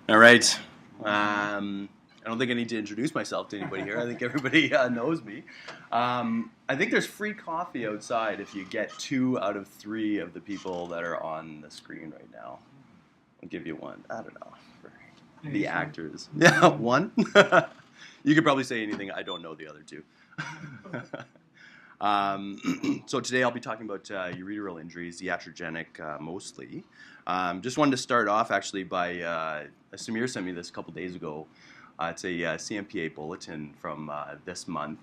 All right. I don't think I need to introduce myself to anybody here. I think everybody knows me. I think there's free coffee outside if you get 2 out of 3 of the people that are on the screen right now. I'll give you one. I don't know. For the actors. Yeah, one. You could probably say anything. I don't know the other 2. So today I'll be talking about ureteral injuries, iatrogenic mostly. Just wanted to start off actually by, Samir sent me this a couple days ago. It's a CMPA bulletin from this month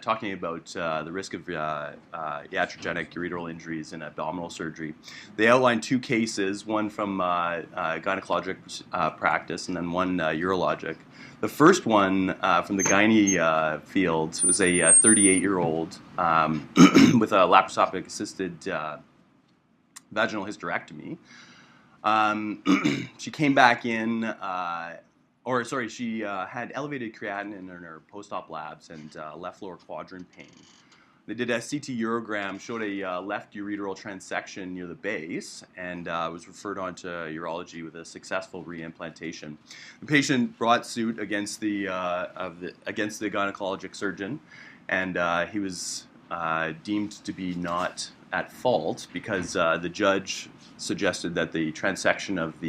talking about the risk of iatrogenic ureteral injuries in abdominal surgery. They outlined 2 cases, one from gynecologic practice and then one urologic. The first one from the gynae field was a 38-year-old with a laparoscopic assisted vaginal hysterectomy. She came back in, she had elevated creatinine in her post-op labs and left lower quadrant pain. They did a CT urogram, showed a left ureteral transection near the base, and was referred on to urology with a successful reimplantation. The patient brought suit against the gynecologic surgeon, and he was deemed to be not at fault because the judge suggested that the transection of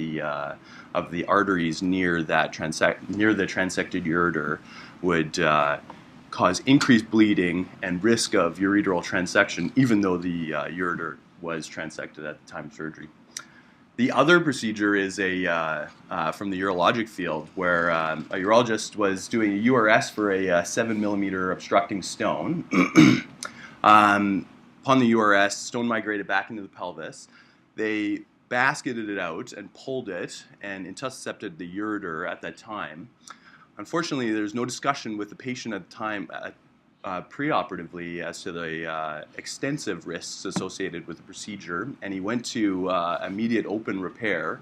the arteries near the transected ureter would cause increased bleeding and risk of ureteral transection, even though the ureter was transected at the time of surgery. The other procedure is from the urologic field, where a urologist was doing a URS for a 7mm obstructing stone. Upon the URS, stone migrated back into the pelvis. They basketed it out and pulled it and intussuscepted the ureter at that time. Unfortunately, there's no discussion with the patient at the time preoperatively as to the extensive risks associated with the procedure, and he went to immediate open repair,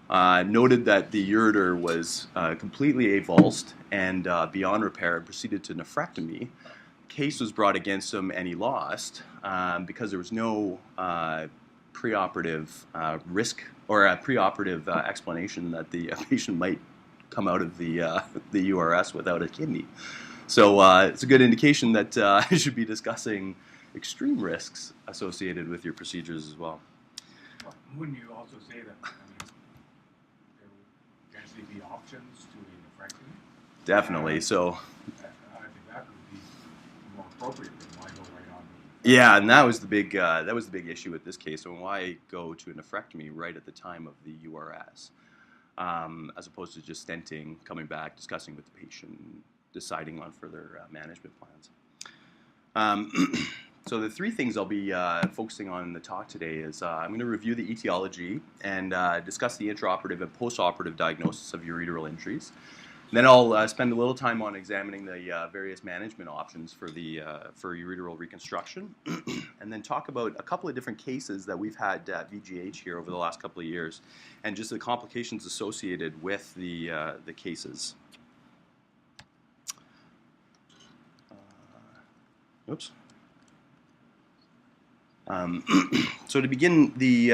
noted that the ureter was completely avulsed and beyond repair, and proceeded to nephrectomy. Case was brought against him and he lost because there was no preoperative risk or a preoperative explanation that the patient might come out of the URS without a kidney. So it's a good indication that you should be discussing extreme risks associated with your procedures as well. Wouldn't you also say that there would potentially be options to a nephrectomy? Definitely. So I think that would be more appropriate than why go right on. Yeah, and that was the big issue with this case. So why go to a nephrectomy right at the time of the URS, as opposed to just stenting, coming back, discussing with the patient, deciding on further management plans. So the 3 things I'll be focusing on in the talk today is I'm going to review the etiology and discuss the intraoperative and postoperative diagnosis of ureteral injuries. Then I'll spend a little time on examining the various management options for ureteral reconstruction, and then talk about a couple of different cases that we've had at VGH here over the last couple of years, and just the complications associated with the cases. Oops. So to begin, the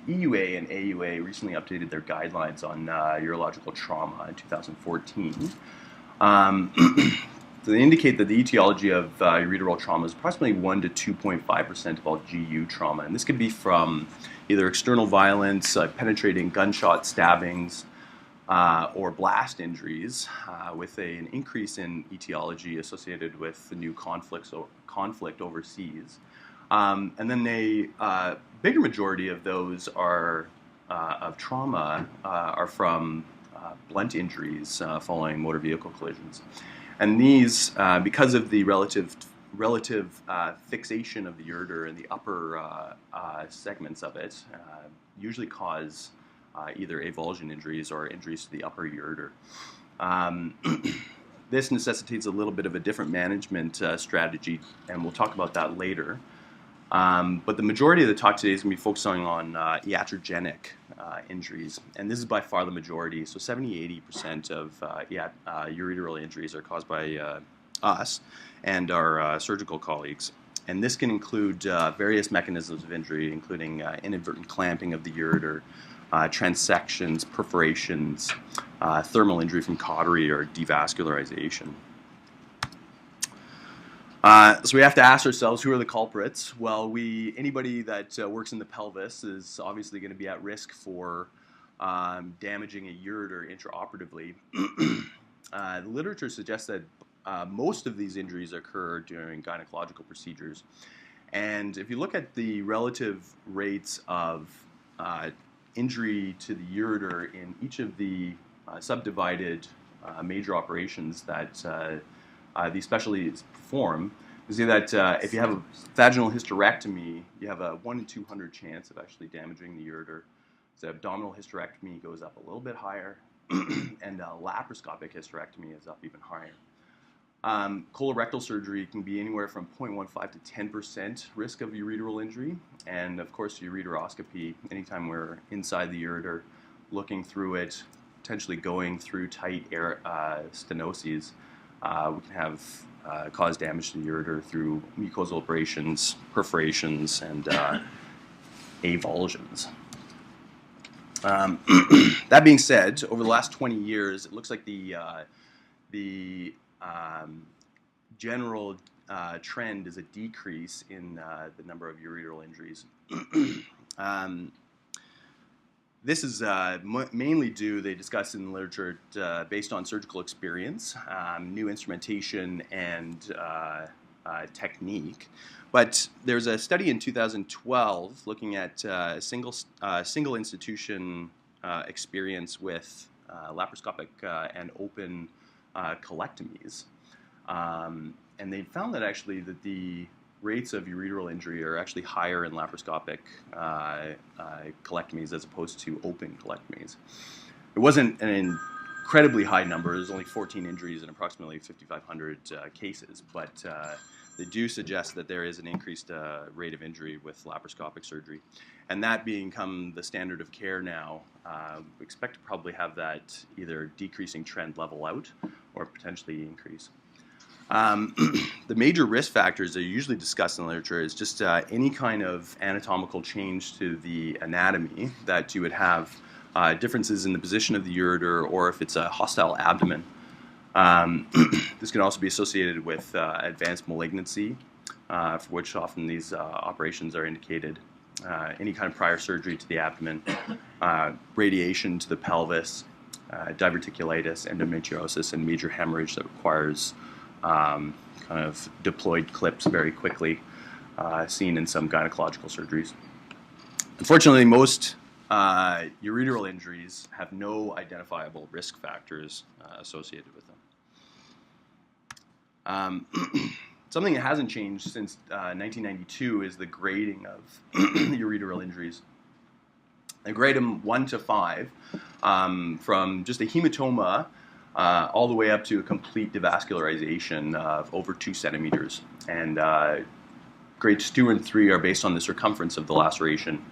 EUA and AUA recently updated their guidelines on urological trauma in 2014. So they indicate that the etiology of ureteral trauma is approximately 1 to 2.5% of all GU trauma, and this could be from either external violence, penetrating gunshot stabbings, or blast injuries, with an increase in etiology associated with the new conflict overseas. And then a bigger majority of those are of trauma are from blunt injuries following motor vehicle collisions. And these, because of the relative fixation of the ureter in the upper segments of it, usually cause either avulsion injuries or injuries to the upper ureter. This necessitates a little bit of a different management strategy, and we'll talk about that later. But the majority of the talk today is going to be focusing on iatrogenic injuries, and this is by far the majority. So 70–80% of ureteral injuries are caused by us and our surgical colleagues. And this can include various mechanisms of injury, including inadvertent clamping of the ureter, transections, perforations, thermal injury from cautery or devascularization. So we have to ask ourselves, who are the culprits? Well, anybody that works in the pelvis is obviously going to be at risk for damaging a ureter intraoperatively. The literature suggests that most of these injuries occur during gynecological procedures. And if you look at the relative rates of injury to the ureter in each of the subdivided major operations that these specialties perform, you see that if you have a vaginal hysterectomy, you have a 1 in 200 chance of actually damaging the ureter. So abdominal hysterectomy goes up a little bit higher, and laparoscopic hysterectomy is up even higher. Colorectal surgery can be anywhere from 0.15 to 10% risk of ureteral injury, and of course ureteroscopy, anytime we're inside the ureter, looking through it, potentially going through tight stenoses, we can have cause damage to the ureter through mucosal abrasions, perforations, and avulsions. That being said, over the last 20 years, it looks like the general trend is a decrease in the number of ureteral injuries. This is mainly due, they discuss in the literature, based on surgical experience, new instrumentation, and technique. But there's a study in 2012 looking at single institution experience with laparoscopic and open colectomies. And they found that actually that the rates of ureteral injury are actually higher in laparoscopic colectomies as opposed to open colectomies. It wasn't an incredibly high number. There's only 14 injuries in approximately 5,500 cases, but they do suggest that there is an increased rate of injury with laparoscopic surgery. And that become the standard of care now, we expect to probably have that either decreasing trend level out or potentially increase. The major risk factors that are usually discussed in the literature is just any kind of anatomical change to the anatomy that you would have differences in the position of the ureter, or if it's a hostile abdomen. This can also be associated with advanced malignancy, for which often these operations are indicated. Any kind of prior surgery to the abdomen, radiation to the pelvis, diverticulitis, endometriosis, and major hemorrhage that requires kind of deployed clips very quickly, seen in some gynecological surgeries. Unfortunately, most ureteral injuries have no identifiable risk factors associated with them. Something that hasn't changed since 1992 is the grading of ureteral injuries. They grade them 1 to 5, from just a hematoma all the way up to a complete devascularization of over 2 centimeters. And grades 2 and 3 are based on the circumference of the laceration,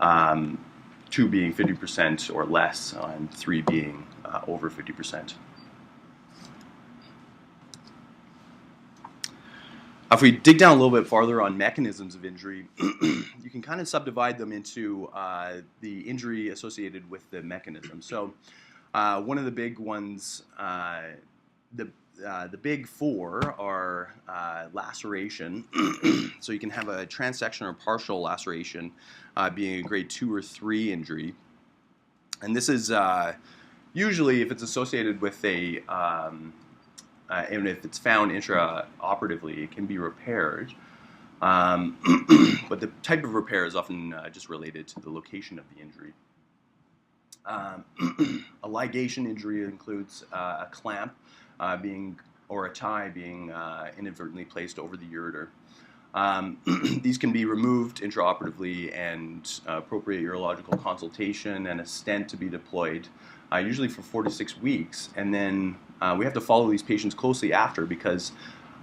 2 being 50% or less, and 3 being over 50%. If we dig down a little bit farther on mechanisms of injury, you can kind of subdivide them into the injury associated with the mechanism. So one of the big ones, the big four are laceration. So you can have a transection or partial laceration being a grade 2 or 3 injury. And this is usually, if it's associated with a and if it's found intraoperatively, it can be repaired. But the type of repair is often just related to the location of the injury. A ligation injury includes a clamp or a tie being inadvertently placed over the ureter. These can be removed intraoperatively, and appropriate urological consultation and a stent to be deployed, usually for 4 to 6 weeks. And then we have to follow these patients closely after, because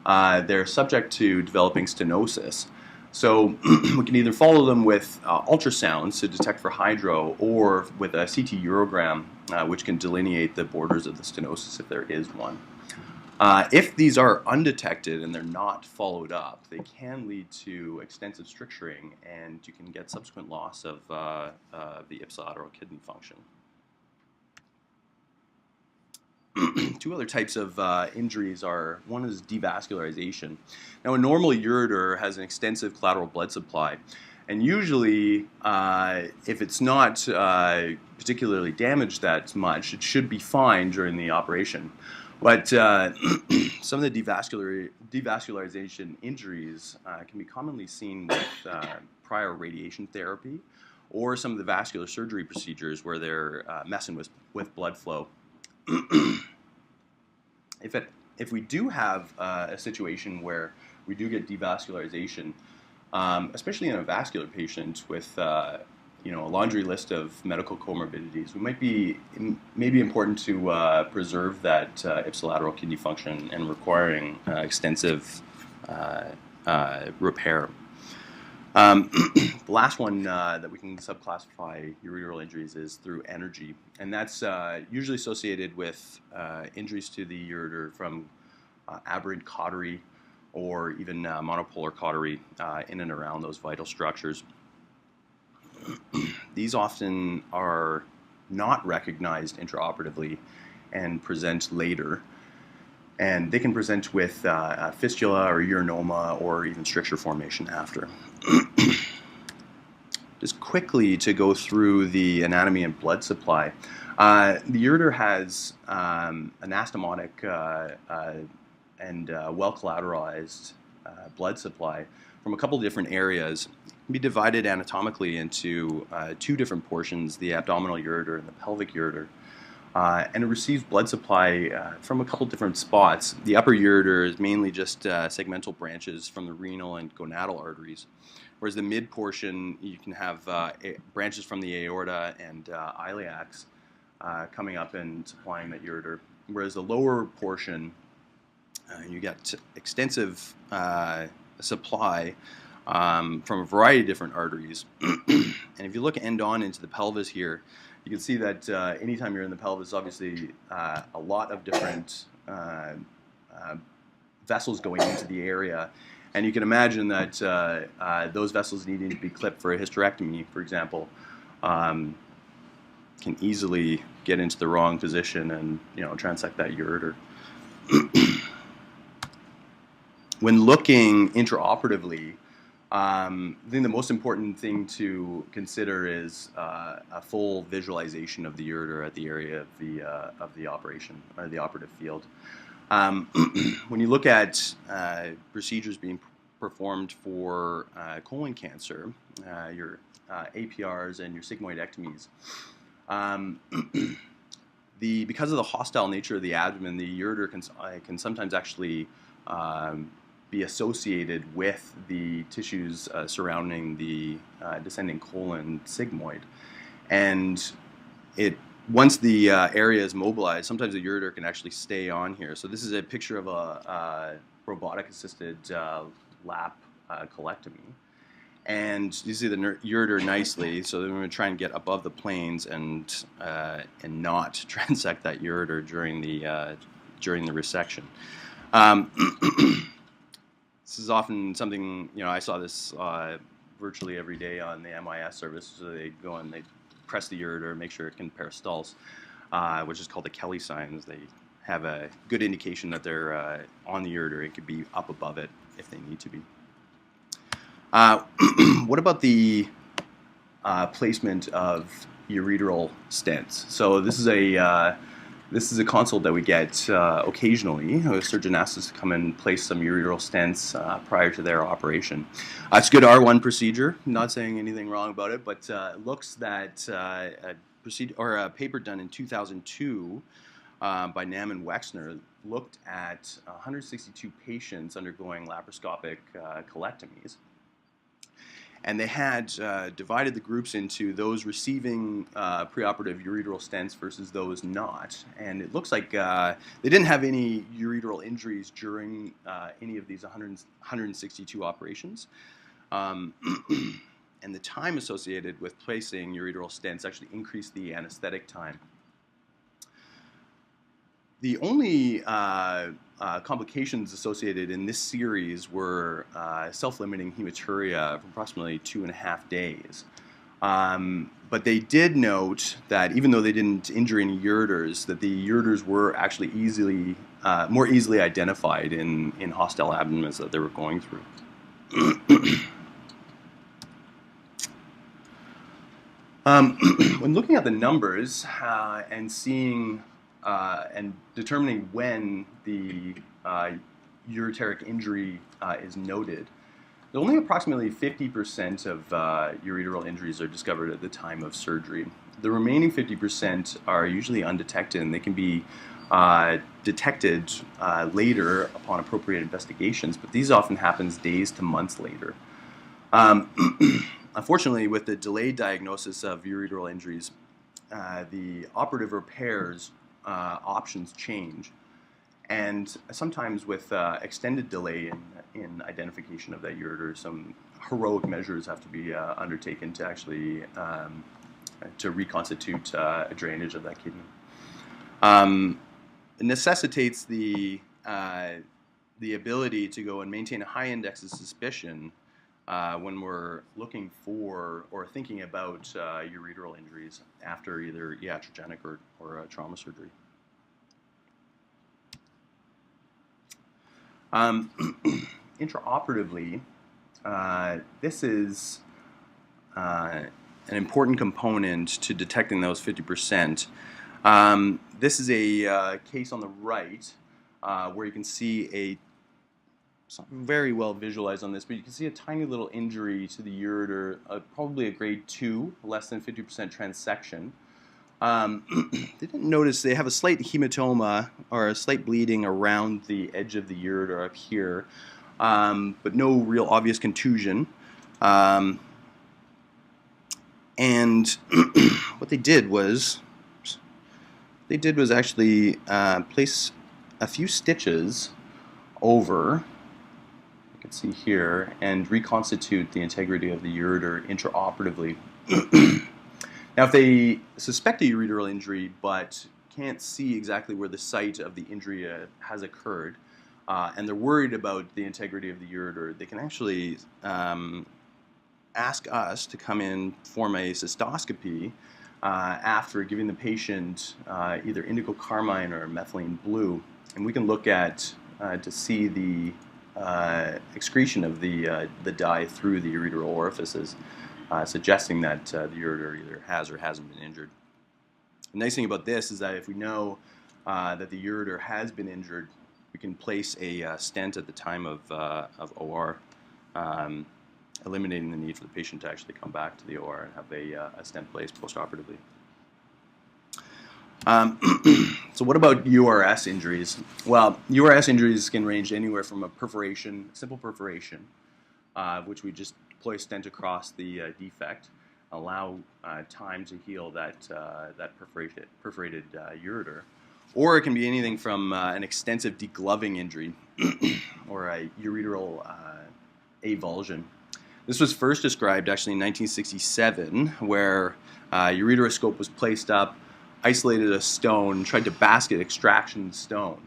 they're subject to developing stenosis. So we can either follow them with ultrasounds to detect for hydro, or with a CT urogram, which can delineate the borders of the stenosis if there is one. If these are undetected and they're not followed up, they can lead to extensive stricturing, and you can get subsequent loss of the ipsilateral kidney function. Two other types of injuries are, one is devascularization. Now, a normal ureter has an extensive collateral blood supply, and usually, if it's not particularly damaged that much, it should be fine during the operation. But some of the devascularization injuries can be commonly seen with prior radiation therapy or some of the vascular surgery procedures where they're messing with blood flow. If we do have a situation where we do get devascularization, especially in a vascular patient with a laundry list of medical comorbidities, it may be important to preserve that ipsilateral kidney function and requiring extensive repair. The last one that we can subclassify ureteral injuries is through energy, and that's usually associated with injuries to the ureter from aberrant cautery or even monopolar cautery in and around those vital structures. These often are not recognized intraoperatively and present later. And they can present with fistula or urinoma or even stricture formation after. Just quickly to go through the anatomy and blood supply. The ureter has anastomotic and well collateralized blood supply from a couple of different areas. It can be divided anatomically into two different portions, the abdominal ureter and the pelvic ureter. And it receives blood supply from a couple different spots. The upper ureter is mainly just segmental branches from the renal and gonadal arteries, whereas the mid portion, you can have branches from the aorta and iliacs coming up and supplying that ureter, whereas the lower portion, you get extensive supply from a variety of different arteries. And if you look end on into the pelvis here, you can see that anytime you're in the pelvis, obviously a lot of different vessels going into the area. And you can imagine that those vessels needing to be clipped for a hysterectomy, for example, can easily get into the wrong position and transect that ureter. When looking intraoperatively, I think the most important thing to consider is a full visualization of the ureter at the area of the operation or the operative field. When you look at procedures being performed for colon cancer, your APRs and your sigmoidectomies, because of the hostile nature of the abdomen, the ureter can sometimes actually be associated with the tissues surrounding the descending colon sigmoid. And once the area is mobilized, sometimes the ureter can actually stay on here. So this is a picture of a robotic-assisted lap colectomy. And you see the ureter nicely, so we're going to try and get above the planes and not transect that ureter during the resection. This is often something, I saw this virtually every day on the MIS service. So they go and they press the ureter, make sure it can peristalse, which is called the Kelly signs. They have a good indication that they're on the ureter. It could be up above it if they need to be. What about the placement of ureteral stents? So this is a consult that we get occasionally. A surgeon asks us to come and place some ureteral stents prior to their operation. It's a good R1 procedure. I'm not saying anything wrong about it, but it looks that a paper done in 2002 by Nam and Wexner looked at 162 patients undergoing laparoscopic colectomies. And they had divided the groups into those receiving preoperative ureteral stents versus those not. And it looks like they didn't have any ureteral injuries during any of these 162 operations. And the time associated with placing ureteral stents actually increased the anesthetic time. The only complications associated in this series were self-limiting hematuria of approximately 2.5 days. But they did note that even though they didn't injure any ureters, that the ureters were actually more easily identified in hostile abdomens that they were going through. When looking at the numbers and seeing and determining when the ureteric injury is noted, only approximately 50% of ureteral injuries are discovered at the time of surgery. The remaining 50% are usually undetected, and they can be detected later upon appropriate investigations, but these often happens days to months later. Unfortunately, with the delayed diagnosis of ureteral injuries, the operative repairs options change. And sometimes with extended delay in identification of that ureter, some heroic measures have to be undertaken to actually to reconstitute a drainage of that kidney. It necessitates the ability to go and maintain a high index of suspicion when we're looking for or thinking about ureteral injuries after either iatrogenic or trauma surgery. Intraoperatively, this is an important component to detecting those 50%. This is a case on the right where you can see it's not very well visualized on this, but you can see a tiny little injury to the ureter, probably a grade 2, less than 50% transection. They didn't notice they have a slight hematoma or a slight bleeding around the edge of the ureter up here, but no real obvious contusion. And what they did was actually place a few stitches over, you can see here, and reconstitute the integrity of the ureter intraoperatively. Now, if they suspect a ureteral injury but can't see exactly where the site of the injury has occurred, and they're worried about the integrity of the ureter, they can actually ask us to come in, perform a cystoscopy after giving the patient either indigo carmine or methylene blue, and we can look at to see the excretion of the dye through the ureteral orifices, suggesting that the ureter either has or hasn't been injured. The nice thing about this is that if we know that the ureter has been injured, we can place a stent at the time of OR, eliminating the need for the patient to actually come back to the OR and have a stent placed postoperatively. So what about URS injuries? Well, URS injuries can range anywhere from a perforation, simple perforation, which we just deploy a stent across the defect, allow time to heal that perforated ureter, or it can be anything from an extensive degloving injury or a ureteral avulsion. This was first described actually in 1967, where a ureteroscope was placed up, isolated a stone, tried to basket extraction stone.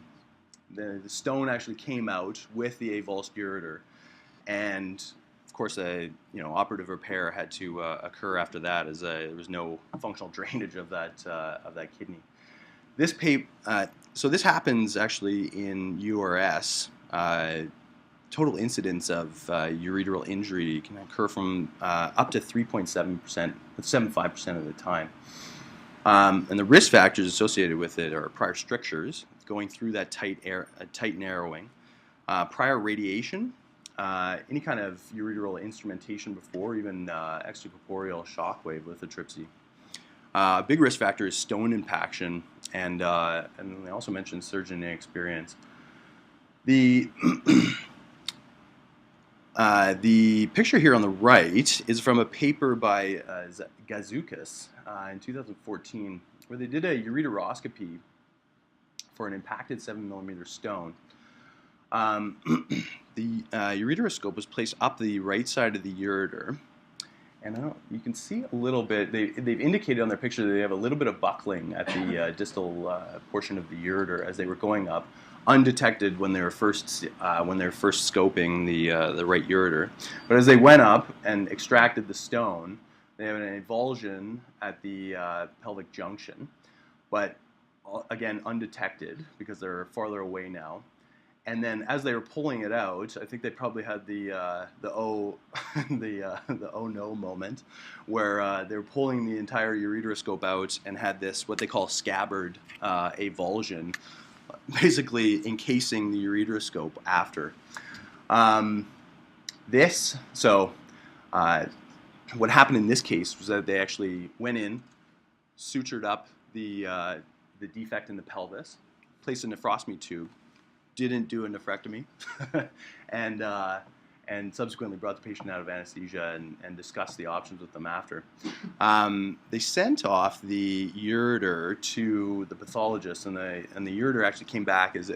The stone actually came out with the avulsed ureter, and of course, operative repair had to occur after that, as there was no functional drainage of that kidney. So this happens actually in URS. Total incidence of ureteral injury can occur from up to 3.7%, 75% of the time. And the risk factors associated with it are prior strictures, going through that tight narrowing, prior radiation, any kind of ureteral instrumentation before, even extracorporeal shockwave lithotripsy. A big risk factor is stone impaction, and they also mentioned surgeon inexperience. The the picture here on the right is from a paper by Gazoukas in 2014, where they did a ureteroscopy for an impacted 7mm stone. The ureteroscope was placed up the right side of the ureter, And you can see a little bit, they've indicated on their picture that they have a little bit of buckling at the distal portion of the ureter as they were going up, undetected when they were first scoping the right ureter. But as they went up and extracted the stone, they have an avulsion at the pelvic junction, but again undetected because they're farther away now. And then as they were pulling it out, I think they probably had the oh no moment, where they were pulling the entire ureteroscope out and had this what they call Scabbard avulsion, basically encasing the ureteroscope after. What happened in this case was that they actually went in, sutured up the defect in the pelvis, placed a nephrostomy tube, didn't do a nephrectomy, and subsequently brought the patient out of anesthesia and discussed the options with them after. They sent off the ureter to the pathologist, and the ureter actually came back as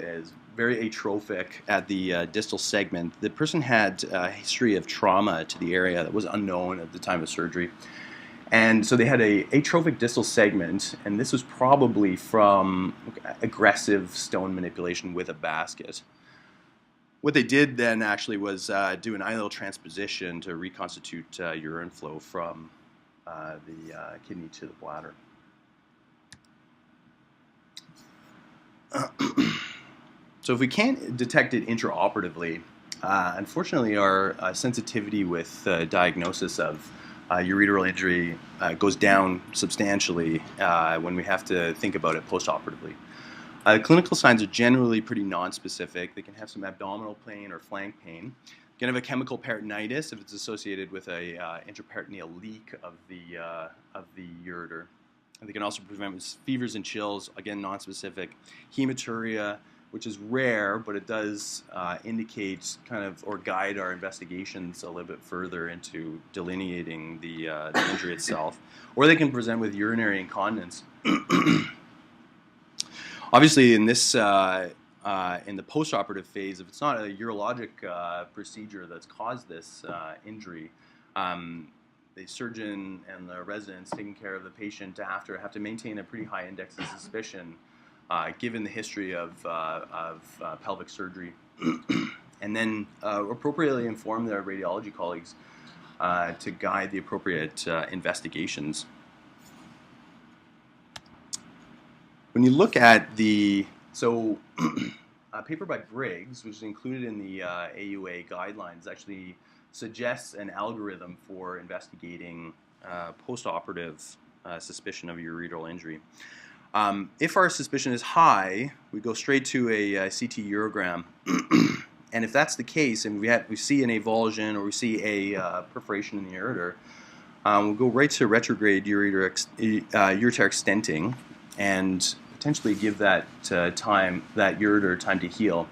very atrophic at the distal segment. The person had a history of trauma to the area that was unknown at the time of surgery. And so they had a atrophic distal segment, and this was probably from aggressive stone manipulation with a basket. What they did then actually was do an Ileal Transposition to reconstitute urine flow from the kidney to the bladder. So if we can't detect it intraoperatively, unfortunately our sensitivity with diagnosis of ureteral injury goes down substantially when we have to think about it postoperatively. Clinical signs are generally pretty nonspecific. They can have some abdominal pain or flank pain. You can have a chemical peritonitis if it's associated with a intraperitoneal leak of the ureter. And they can also present with fevers and chills, again nonspecific. Hematuria, which is rare, but it does indicate kind of or guide our investigations a little bit further into delineating the injury itself. Or they can present with urinary incontinence. Obviously, in this in the postoperative phase, if it's not a urologic procedure that's caused this injury, the surgeon and the residents taking care of the patient after have to maintain a pretty high index of suspicion, given the history of pelvic surgery, and then appropriately inform their radiology colleagues to guide the appropriate investigations. When you look at a paper by Briggs, which is included in the AUA guidelines, actually suggests an algorithm for investigating postoperative suspicion of ureteral injury. If our suspicion is high, we go straight to a CT urogram, and if that's the case, and we see an avulsion or we see a perforation in the ureter, we'll go right to retrograde ureteric stenting, and potentially give that ureter time to heal.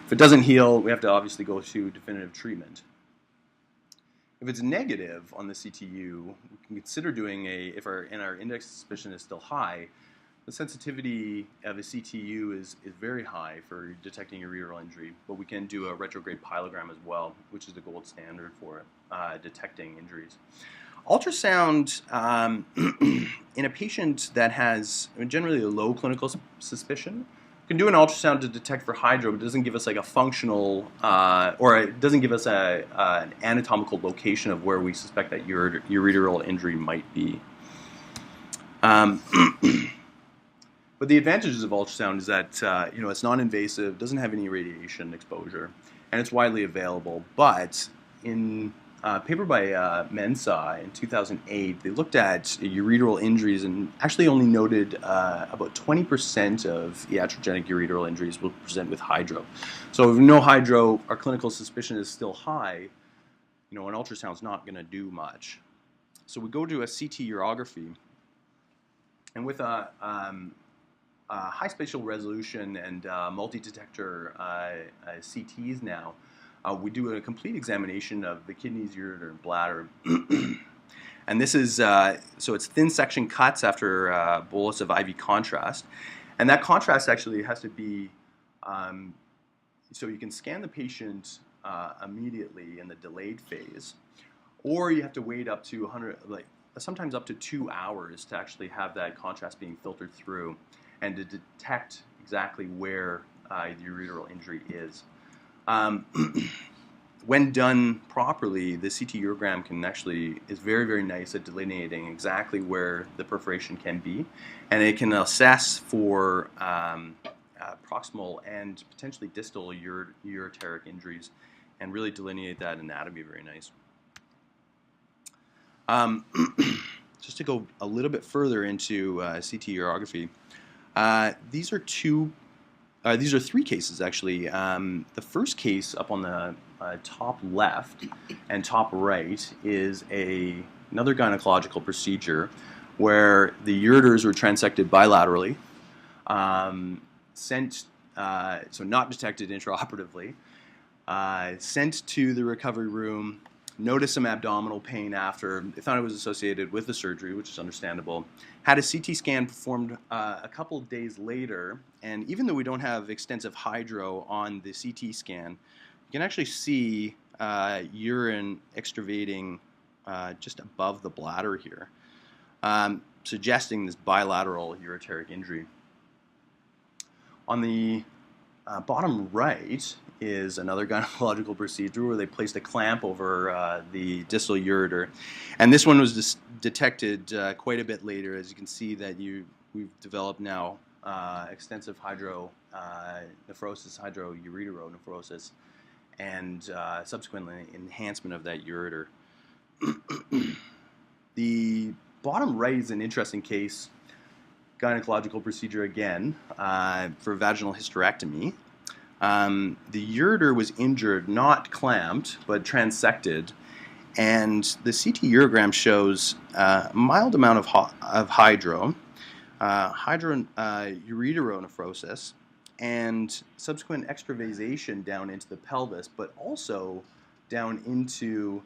If it doesn't heal, we have to obviously go to definitive treatment. If it's negative on the CTU, we can consider doing if our index of suspicion is still high. The sensitivity of a CTU is very high for detecting ureteral injury, but we can do a retrograde pyelogram as well, which is the gold standard for detecting injuries. Ultrasound in a patient that has generally a low clinical suspicion, we can do an ultrasound to detect for hydro, but it doesn't give us like a functional, or it doesn't give us an anatomical location of where we suspect that ureteral injury might be. But the advantages of ultrasound is that it's non-invasive, doesn't have any radiation exposure, and it's widely available. But in a paper by Mensa in 2008, they looked at ureteral injuries and actually only noted about 20% of iatrogenic ureteral injuries will present with hydro. So if no hydro, our clinical suspicion is still high, an ultrasound's not going to do much. So we go to a CT urography, and with a high spatial resolution and multi-detector CTs now, we do a complete examination of the kidneys, ureter, and bladder. And this is, so it's thin section cuts after a bolus of IV contrast. And that contrast actually has to be, so you can scan the patient immediately in the delayed phase, or you have to wait up to 100, like sometimes up to 2 hours to actually have that contrast being filtered through and to detect exactly where the ureteral injury is. When done properly, the CT urogram is very, very nice at delineating exactly where the perforation can be, and it can assess for proximal and potentially distal ureteric injuries and really delineate that anatomy very nice. Just to go a little bit further into CT urography, these are three cases actually. The first case up on the top left and top right is another gynecological procedure where the ureters were transected bilaterally, so not detected intraoperatively, sent to the recovery room, noticed some abdominal pain after. They thought it was associated with the surgery, which is understandable. Had a CT scan performed a couple of days later, and even though we don't have extensive hydro on the CT scan, you can actually see urine extravating just above the bladder here, suggesting this bilateral ureteric injury. On the bottom right is another gynecological procedure where they placed a clamp over the distal ureter, and this one was detected quite a bit later. As you can see that we've developed now extensive hydronephrosis, hydroureteronephrosis, and subsequently enhancement of that ureter. The bottom right is an interesting case, gynecological procedure again, for vaginal hysterectomy. The ureter was injured, not clamped, but transected, and the CT urogram shows a mild amount of hydroureteronephrosis, and subsequent extravasation down into the pelvis, but also down into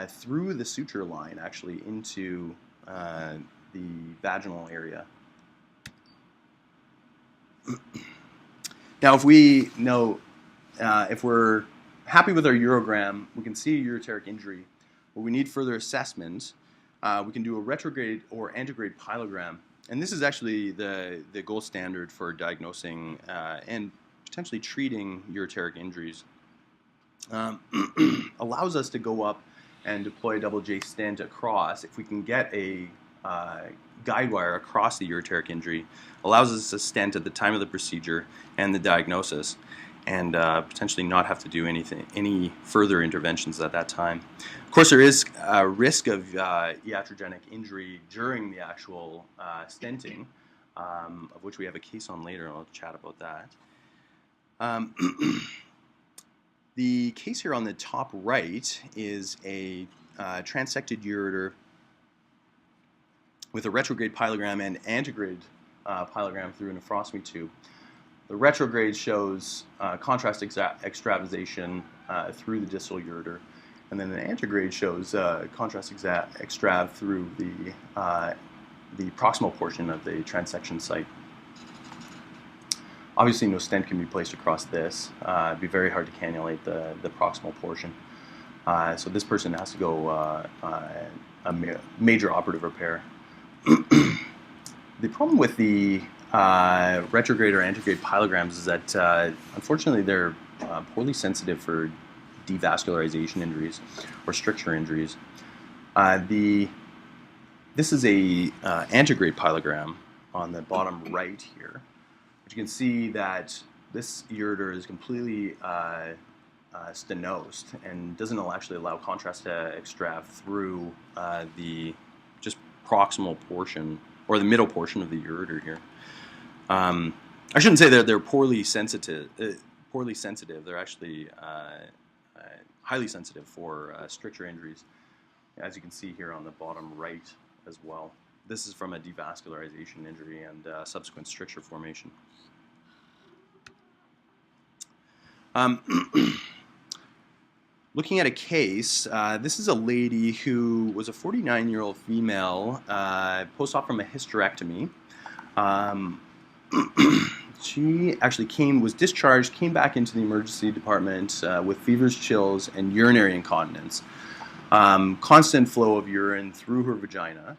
through the suture line, actually into the vaginal area. Now, if we're happy with our urogram, we can see a ureteric injury, but we need further assessment. We can do a retrograde or antegrade pyelogram, and this is actually the gold standard for diagnosing and potentially treating ureteric injuries. Allows us to go up and deploy a double J stent across. If we can get a guide wire across the ureteric injury, allows us to stent at the time of the procedure and the diagnosis, and potentially not have to do any further interventions at that time. Of course, there is a risk of iatrogenic injury during the actual stenting, of which we have a case on later, and I'll chat about that. The case here on the top right is a transected ureter with a retrograde pyelogram and antegrade pyelogram through a nephrostomy tube. The retrograde shows contrast extravasation through the distal ureter, and then the antegrade shows contrast extrav through the proximal portion of the transection site. Obviously, no stent can be placed across this. It'd be very hard to cannulate the proximal portion. So this person has to go a major operative repair. The problem with the retrograde or antegrade pyelograms is that unfortunately they're poorly sensitive for devascularization injuries or stricture injuries. This is a antegrade pyelogram on the bottom right here. But you can see that this ureter is completely stenosed and doesn't actually allow contrast to extrav through the just proximal portion or the middle portion of the ureter here. I shouldn't say that they're poorly sensitive. They're actually highly sensitive for stricture injuries, as you can see here on the bottom right as well. This is from a devascularization injury and subsequent stricture formation. Looking at a case, this is a lady who was a 49-year-old female post-op from a hysterectomy. she actually was discharged, came back into the emergency department with fevers, chills, and urinary incontinence. Constant flow of urine through her vagina.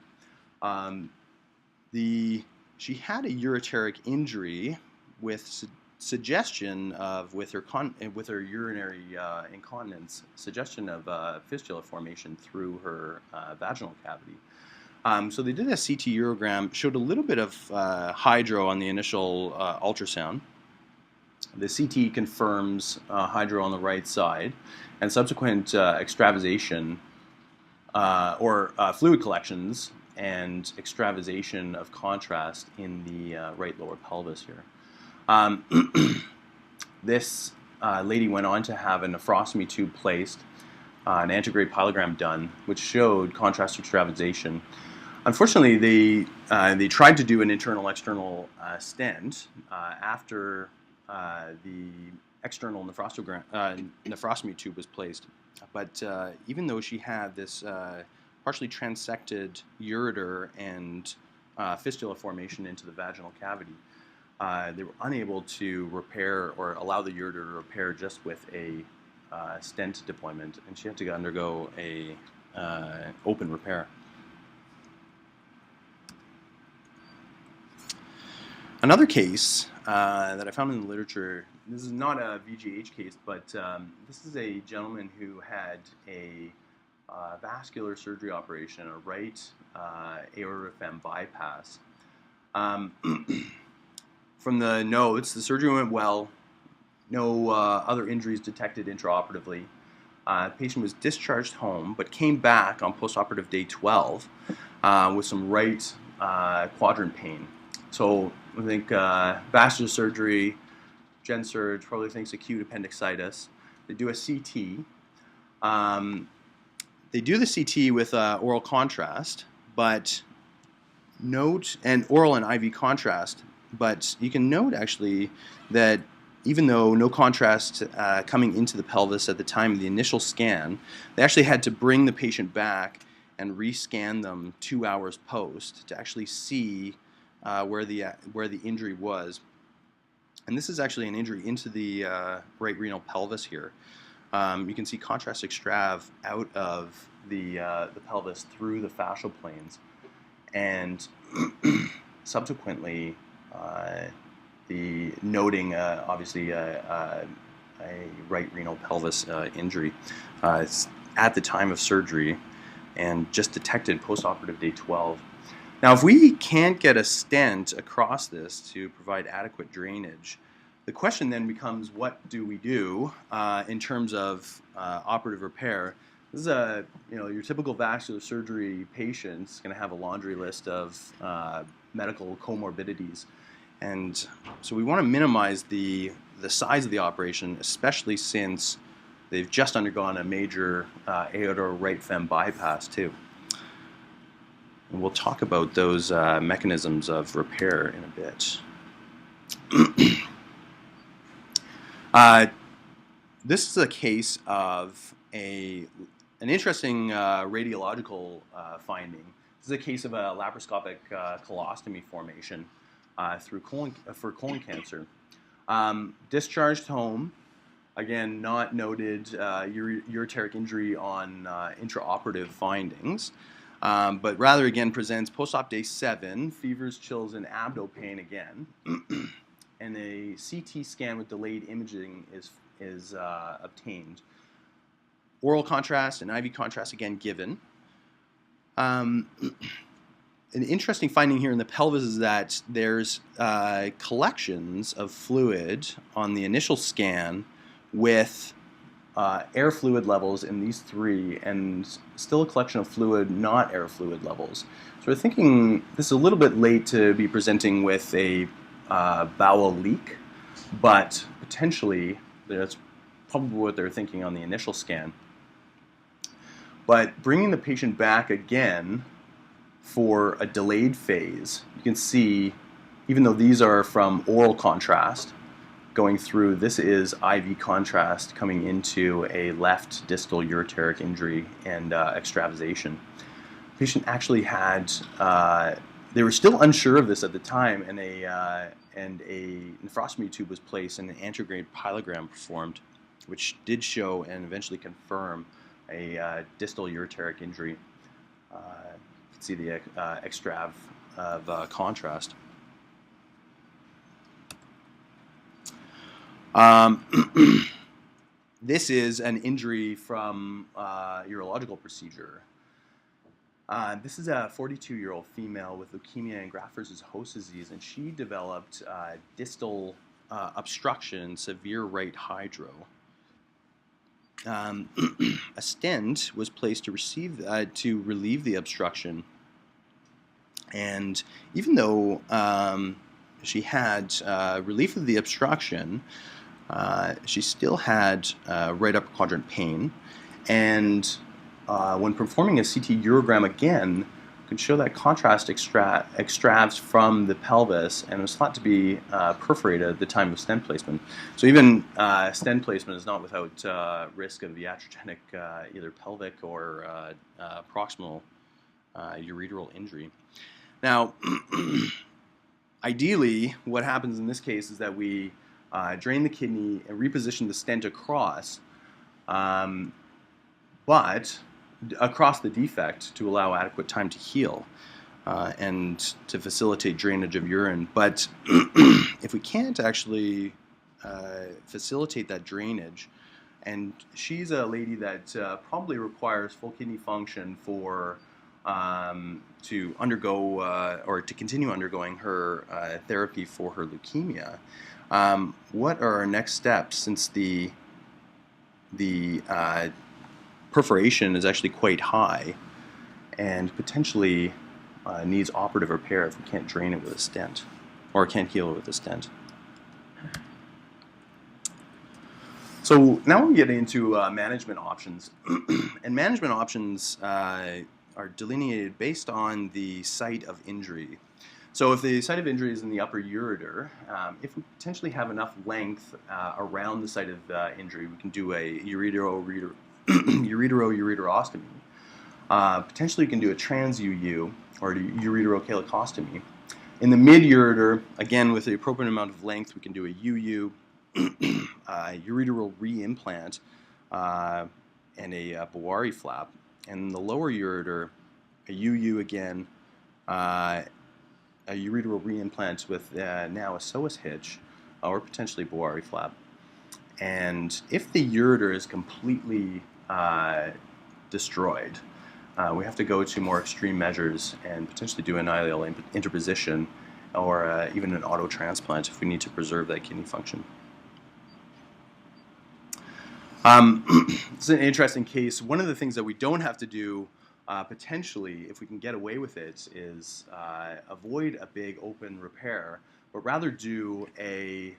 She had a ureteric injury with suggestion of, with her urinary incontinence, suggestion of fistula formation through her vaginal cavity. So they did a CT urogram, showed a little bit of hydro on the initial ultrasound. The CT confirms hydro on the right side, and subsequent extravasation or fluid collections and extravasation of contrast in the right lower pelvis here. This lady went on to have a nephrostomy tube placed, an antegrade pyelogram done, which showed contrast extravasation. Unfortunately, they tried to do an internal-external stent after the external nephrostomy tube was placed. But even though she had this partially transected ureter and fistula formation into the vaginal cavity, they were unable to repair or allow the ureter to repair just with a stent deployment, and she had to undergo a open repair. Another case that I found in the literature, this is not a VGH case, but this is a gentleman who had a vascular surgery operation, a right Aorto-Fem bypass. From the notes, the surgery went well. No other injuries detected intraoperatively. The patient was discharged home, but came back on postoperative day 12 with some right quadrant pain. So I think vascular surgery, gen surge, probably thinks acute appendicitis. They do a CT. They do the CT with oral contrast, but note, and oral and IV contrast, but you can note actually that even though no contrast coming into the pelvis at the time of the initial scan, they actually had to bring the patient back and rescan them 2 hours post to actually see where the injury was. And this is actually an injury into the right renal pelvis here. You can see contrast extrav out of the pelvis through the fascial planes, and subsequently the noting obviously a right renal pelvis injury at the time of surgery, and just detected postoperative day 12. Now, if we can't get a stent across this to provide adequate drainage, the question then becomes, what do we do in terms of operative repair? This is your typical vascular surgery patient's going to have a laundry list of medical comorbidities, and so we want to minimize the size of the operation, especially since they've just undergone a major aorta right fem bypass too. And we'll talk about those mechanisms of repair in a bit. This is a case of an interesting radiological finding. This is a case of a laparoscopic colostomy formation for colon cancer. Discharged home, again, not noted ureteric injury on intraoperative findings. But rather, again, presents post-op day 7, fevers, chills, and abdo pain again, and a CT scan with delayed imaging is obtained. Oral contrast and IV contrast again given. An interesting finding here in the pelvis is that there's collections of fluid on the initial scan with air fluid levels in these 3, and still a collection of fluid, not air fluid levels. So we're thinking this is a little bit late to be presenting with a bowel leak, but potentially that's probably what they're thinking on the initial scan. But bringing the patient back again for a delayed phase, you can see, even though these are from oral contrast, going through, this is IV contrast coming into a left distal ureteric injury and extravasation. The patient actually had, They were still unsure of this at the time, and a nephrostomy tube was placed and an anterograde pyelogram performed, which did show and eventually confirm a distal ureteric injury. You can see the extrav of contrast. This is an injury from urological procedure. This is a 42-year-old female with leukemia and graft-versus-host disease, and she developed distal obstruction, severe right hydro. A stent was placed to relieve the obstruction, and even though she had relief of the obstruction, she still had right upper quadrant pain, and when performing a CT urogram again, could show that contrast extravs from the pelvis, and was thought to be perforated at the time of stent placement. So even stent placement is not without risk of iatrogenic either pelvic or proximal ureteral injury. Now, ideally, what happens in this case is that we drain the kidney and reposition the stent across, but across the defect to allow adequate time to heal and to facilitate drainage of urine. But if we can't actually facilitate that drainage, and she's a lady that probably requires full kidney function for to undergo or to continue undergoing her therapy for her leukemia, what are our next steps, since the perforation is actually quite high and potentially needs operative repair if we can't drain it with a stent or can't heal it with a stent. So now we get into management options. And management options are delineated based on the site of injury. So if the site of injury is in the upper ureter, if we potentially have enough length around the site of injury, we can do a Ureterostomy. Potentially you can do a trans-UU or Ureterocalicostomy. In the mid-ureter, again with the appropriate amount of length, we can do a UU, ureteral reimplant, and a Boari flap. And in the lower ureter, a UU again, a ureteral reimplant with now a Psoas hitch, or potentially Boari flap. And if the ureter is completely destroyed, we have to go to more extreme measures and potentially do an ileal interposition or even an Auto-Transplant if we need to preserve that kidney function. It's an interesting case. One of the things that we don't have to do potentially, if we can get away with it, is avoid a big open repair, but rather do a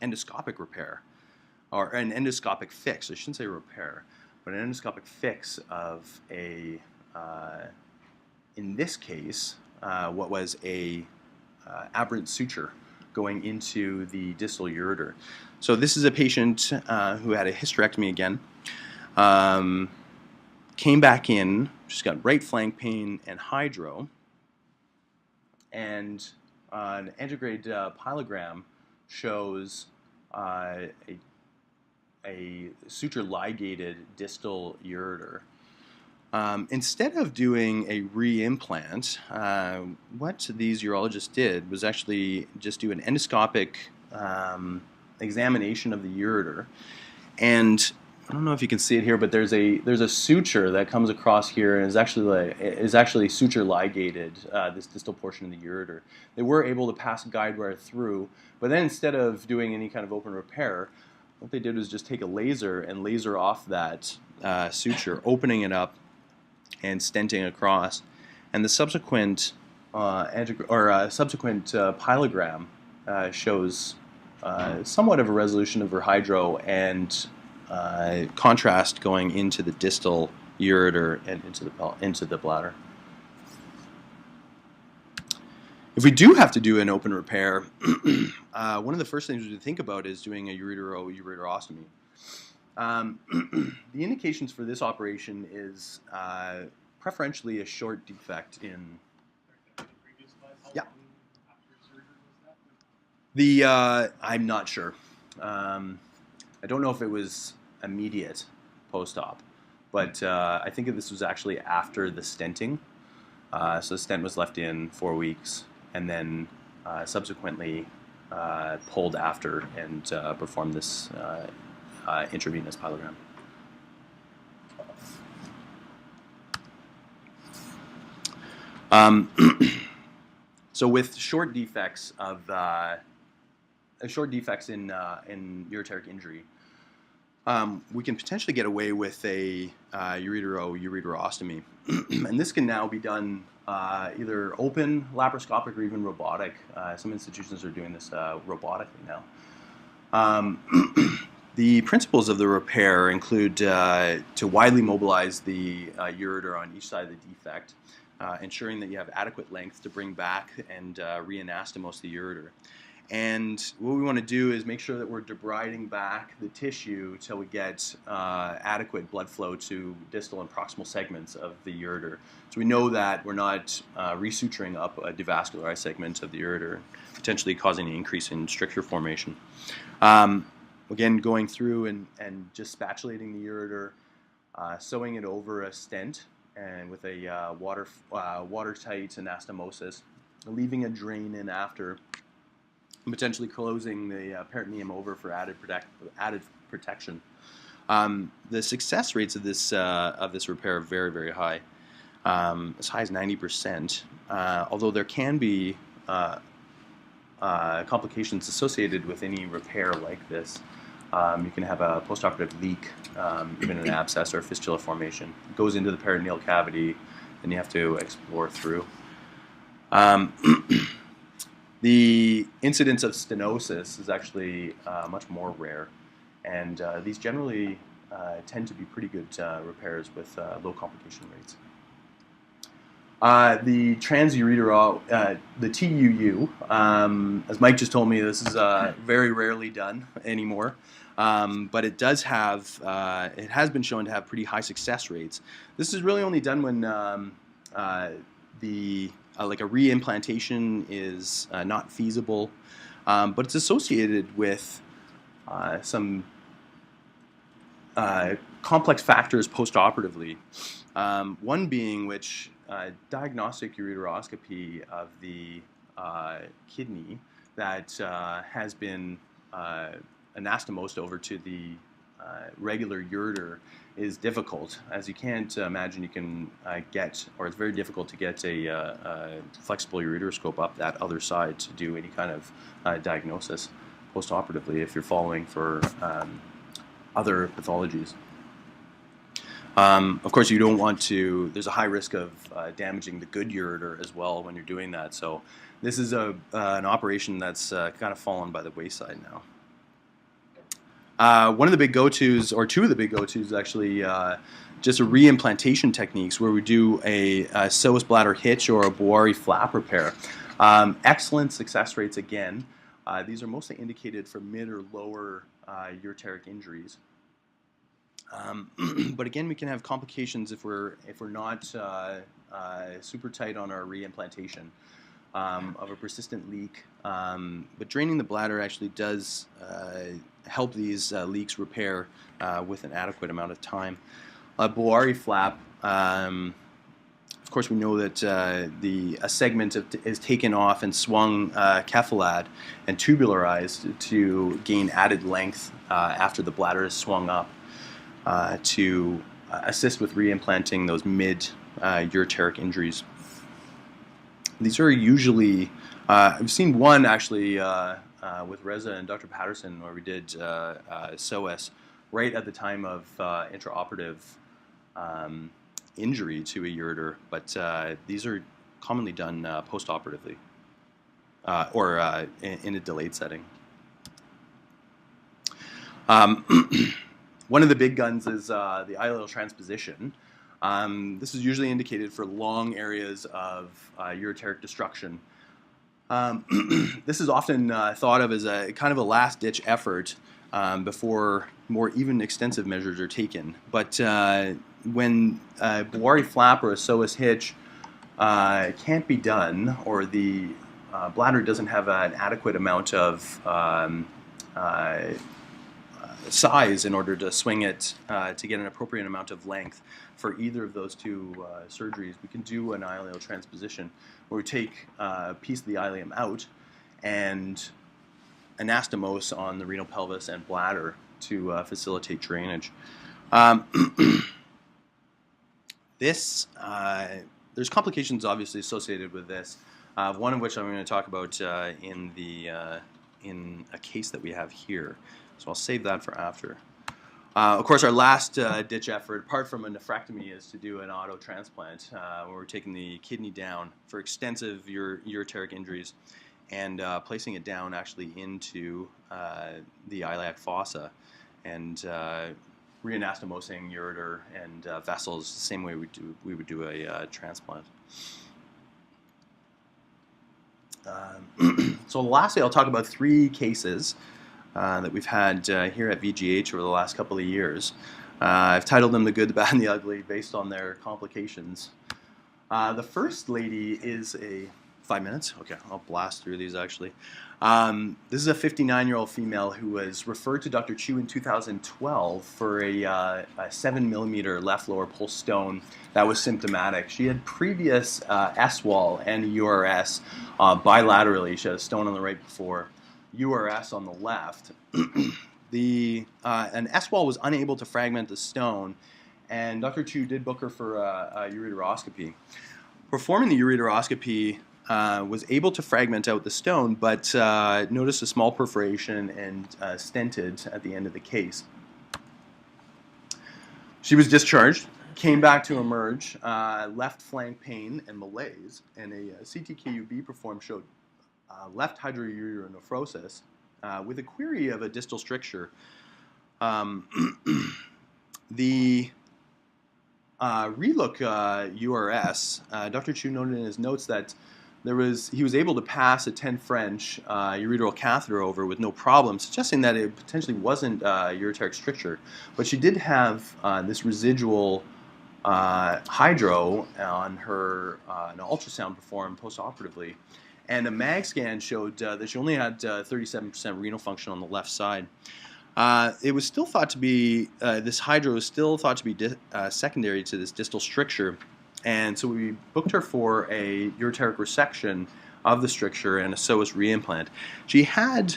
endoscopic repair, or an endoscopic fix. I shouldn't say repair, but an endoscopic fix of a, in this case, what was a aberrant suture going into the distal ureter. So this is a patient who had a hysterectomy again, came back in, she's got right flank pain and hydro, and an anterograde pyelogram shows a suture ligated distal ureter. Instead of doing a reimplant, what these urologists did was actually just do an endoscopic examination of the ureter. And I don't know if you can see it here, but there's a suture that comes across here and is actually suture ligated, this distal portion of the ureter. They were able to pass a guide wire through, but then instead of doing any kind of open repair, what they did was just take a laser and laser off that suture, opening it up and stenting across. And the subsequent pyelogram shows somewhat of a resolution of her hydro and contrast going into the distal ureter and into the bladder. If we do have to do an open repair, one of the first things to think about is doing a ureterostomy. The indications for this operation is preferentially a short defect in I'm not sure. I don't know if it was immediate post-op, but I think this was actually after the stenting. So the stent was left in 4 weeks, and then subsequently pulled after and performed this intravenous pyelogram. So with short defects in ureteric injury, we can potentially get away with a ureterostomy, and this can now be done either open, laparoscopic, or even robotic. Some institutions are doing this robotically now. The principles of the repair include to widely mobilize the ureter on each side of the defect, ensuring that you have adequate length to bring back and re-anastomose the ureter. And what we want to do is make sure that we're debriding back the tissue till we get adequate blood flow to distal and proximal segments of the ureter. So we know that we're not resuturing up a devascularized segment of the ureter, potentially causing an increase in stricture formation. Again, going through and just spatulating the ureter, sewing it over a stent and with a watertight anastomosis, leaving a drain in after, potentially closing the peritoneum over for added protection. The success rates of this repair are very, very high, as high as 90%. Although there can be complications associated with any repair like this. You can have a postoperative leak, even an abscess or a fistula formation. It goes into the peritoneal cavity, and you have to explore through. The incidence of stenosis is actually much more rare, and these generally tend to be pretty good repairs with low complication rates. The transureteral, the TUU, as Mike just told me, this is very rarely done anymore, but it does have, it has been shown to have pretty high success rates. This is really only done when like a re-implantation is not feasible, but it's associated with some complex factors post-operatively. One being which diagnostic ureteroscopy of the kidney that has been anastomosed over to the regular ureter is difficult, as you can't imagine you can get, or it's very difficult to get a flexible ureteroscope up that other side to do any kind of diagnosis post-operatively if you're following for other pathologies. Of course, you don't want to, there's a high risk of damaging the good ureter as well when you're doing that, so this is an operation that's kind of fallen by the wayside now. One of the big go-tos, or two of the big go-tos actually, just a re-implantation techniques where we do a Psoas bladder hitch or a Boari flap repair. Excellent success rates again. These are mostly indicated for mid or lower ureteric injuries. But again, we can have complications if we're not super tight on our re-implantation of a persistent leak. But draining the bladder actually does help these leaks repair with an adequate amount of time. A Boari flap, of course, we know that a segment is taken off and swung cephalad and tubularized to gain added length after the bladder is swung up to assist with reimplanting those mid-ureteric injuries. These are usually, I've seen one actually with Reza and Dr. Patterson where we did Psoas right at the time of intraoperative injury to a ureter, but these are commonly done post-operatively or in a delayed setting. One of the big guns is the Ileal Transposition. This is usually indicated for long areas of ureteric destruction. This is often thought of as a kind of a last-ditch effort before more even extensive measures are taken. But when a Boari flap or a Psoas hitch can't be done, or the bladder doesn't have an adequate amount of size in order to swing it to get an appropriate amount of length for either of those two surgeries, we can do an ileal transposition where we take a piece of the ileum out and anastomose on the renal pelvis and bladder to facilitate drainage. There's complications obviously associated with this, one of which I'm going to talk about in a case that we have here. So I'll save that for after. Of course, our last ditch effort, apart from a nephrectomy, is to do an auto transplant, where we're taking the kidney down for extensive ureteric injuries and placing it down actually into the iliac fossa and reanastomosing ureter and vessels the same way we would do a transplant. So lastly, I'll talk about 3 cases that we've had here at VGH over the last couple of years. I've titled them The Good, the Bad, and the Ugly based on their complications. The first lady is a 5 minutes? Okay, I'll blast through these actually. This is a 59-year-old female who was referred to Dr. Chu in 2012 for a 7mm left lower pulse stone that was symptomatic. She had previous S-wall and URS bilaterally. She had a stone on the right before, URS on the left. An S-wall was unable to fragment the stone, and Dr. Chu did book her for a ureteroscopy. Performing the ureteroscopy, was able to fragment out the stone, but noticed a small perforation and stented at the end of the case. She was discharged, came back to emerge, left flank pain and malaise, and a CTKUB performed showed left hydroureteronephrosis with a query of a distal stricture. The relook URS, Dr. Chu noted in his notes that he was able to pass a 10 French ureteral catheter over with no problem, suggesting that it potentially wasn't ureteric stricture. But she did have this residual hydro on her an ultrasound performed postoperatively. And a MAG scan showed that she only had 37% renal function on the left side. It was still thought to be, this hydro was still thought to be secondary to this distal stricture. And so we booked her for a ureteric resection of the stricture and a Psoas reimplant. She had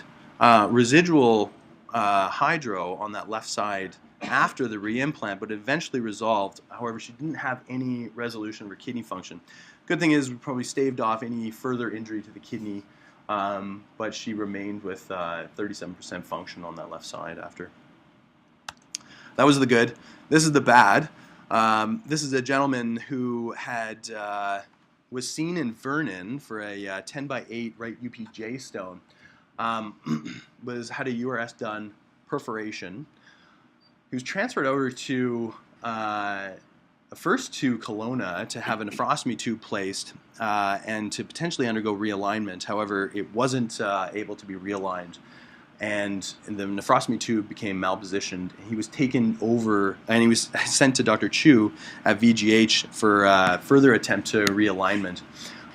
residual hydro on that left side after the reimplant, but eventually resolved. However, she didn't have any resolution of her kidney function. Good thing is we probably staved off any further injury to the kidney, but she remained with 37% function on that left side after. That was the good. This is the bad. This is a gentleman who had was seen in Vernon for a 10x8 right UPJ stone. Had a URS done, perforation. He was transferred over to first to Kelowna to have a nephrostomy tube placed and to potentially undergo realignment. However, it wasn't able to be realigned, and the nephrostomy tube became malpositioned. He was taken over, and he was sent to Dr. Chu at VGH for further attempt to realignment.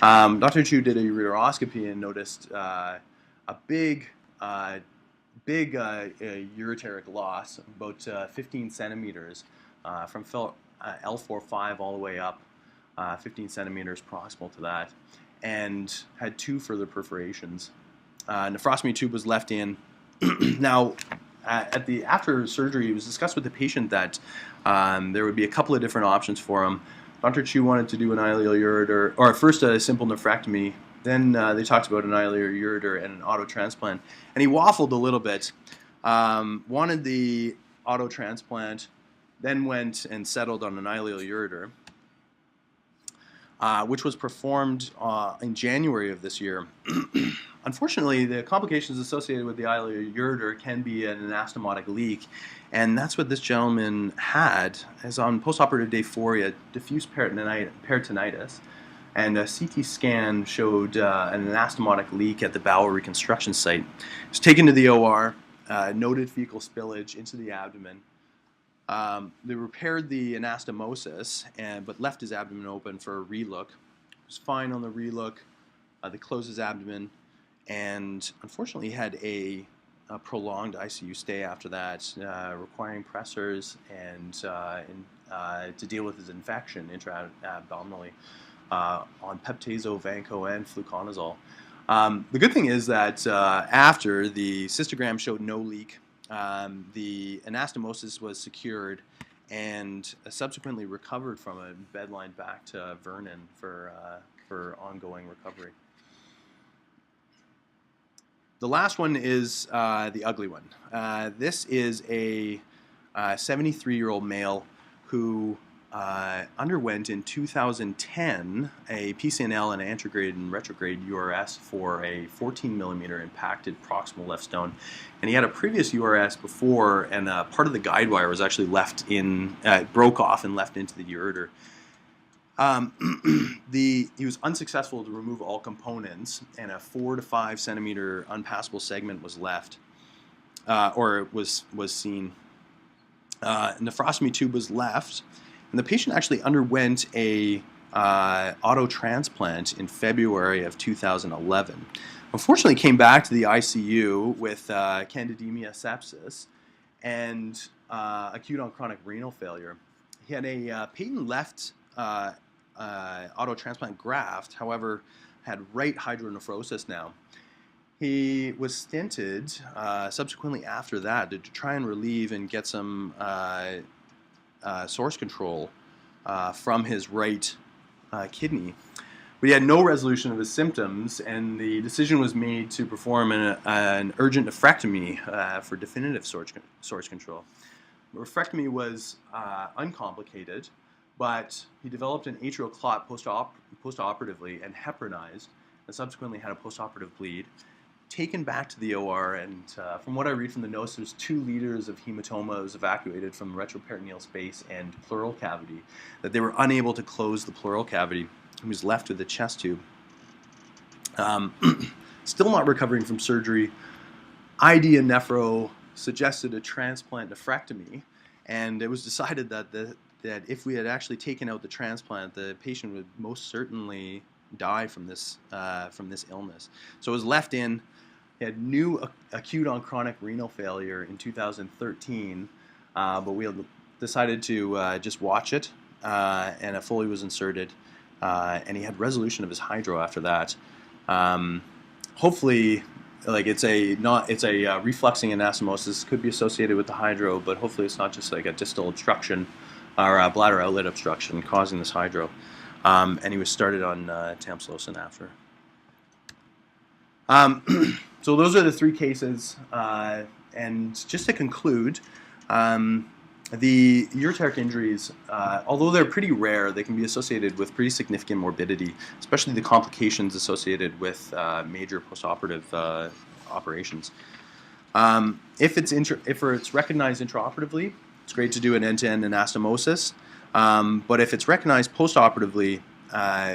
Dr. Chu did a ureteroscopy and noticed a big ureteric loss, about 15 centimeters from L4-5 all the way up, 15 centimeters proximal to that, and had 2 further perforations. Nephrostomy tube was left in. Now, after surgery, it was discussed with the patient that there would be a couple of different options for him. Dr. Chu wanted to do an ileal ureter, or first a simple nephrectomy. Then they talked about an ileal ureter and an auto transplant, and he waffled a little bit. Wanted the auto transplant, then went and settled on an ileal ureter, which was performed in January of this year. Unfortunately, the complications associated with the ileal ureter can be an anastomotic leak, and that's what this gentleman had. As on postoperative day 4, he had diffuse peritonitis, and a CT scan showed an anastomotic leak at the bowel reconstruction site. He was taken to the OR, noted fecal spillage into the abdomen. They repaired the anastomosis, but left his abdomen open for a relook. It was fine on the relook. They closed his abdomen, and unfortunately had a prolonged ICU stay after that, requiring pressors and to deal with his infection intra-abdominally on peptazo, vanco, and fluconazole. The good thing is that after the cystogram showed no leak, the anastomosis was secured and subsequently recovered from it, bedlined back to Vernon for ongoing recovery. The last one is the ugly one. This is a 73-year-old male who underwent in 2010 a PCNL and antegrade and retrograde URS for a 14 millimeter impacted proximal left stone. And he had a previous URS before, and part of the guide wire was actually left in, broke off and left into the ureter. He was unsuccessful to remove all components, and a 4 to 5 centimeter unpassable segment was left, or was seen. Nephrostomy tube was left, and the patient actually underwent a auto-transplant in February of 2011. Unfortunately, came back to the ICU with candidemia sepsis and acute on chronic renal failure. He had a patent left auto-transplant graft, however, had right hydronephrosis now. He was stented subsequently after that to try and relieve and get some source control from his right kidney. But he had no resolution of his symptoms, and the decision was made to perform an urgent nephrectomy for definitive source control. The nephrectomy was uncomplicated, but he developed an atrial clot postoperatively and heparinized, and subsequently had a postoperative bleed. Taken back to the OR, and from what I read from the notes, there's 2 liters of hematoma was evacuated from retroperitoneal space and pleural cavity, that they were unable to close the pleural cavity. He was left with a chest tube. Still not recovering from surgery. ID and nephro suggested a transplant nephrectomy, and it was decided that if we had actually taken out the transplant, the patient would most certainly die from this illness. So it was left in. He had new acute on chronic renal failure in 2013, but we decided to just watch it, and a Foley was inserted, and he had resolution of his hydro after that. Hopefully, like it's a refluxing anastomosis, could be associated with the hydro, but hopefully it's not just like a distal obstruction or a bladder outlet obstruction causing this hydro. And he was started on tamsulosin after. So those are the 3 cases. And just to conclude, the ureteric injuries, although they're pretty rare, they can be associated with pretty significant morbidity, especially the complications associated with major postoperative operations. If it's recognized intraoperatively, it's great to do an end-to-end anastomosis. But if it's recognized postoperatively,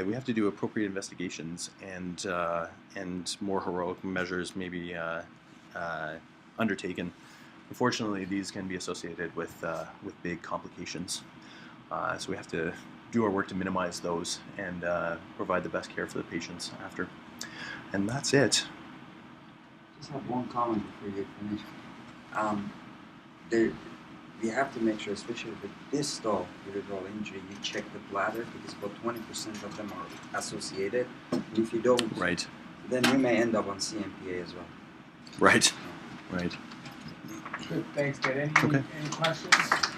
we have to do appropriate investigations and more heroic measures may be undertaken. Unfortunately, these can be associated with big complications, so we have to do our work to minimize those and provide the best care for the patients after. And that's it. Just have one comment before you finish. You have to make sure, especially with distal ureteral injury, you check the bladder, because about 20% of them are associated. And if you don't, right, then you may end up on CMPA as well. Right, right. Good, thanks, Ted. Any questions?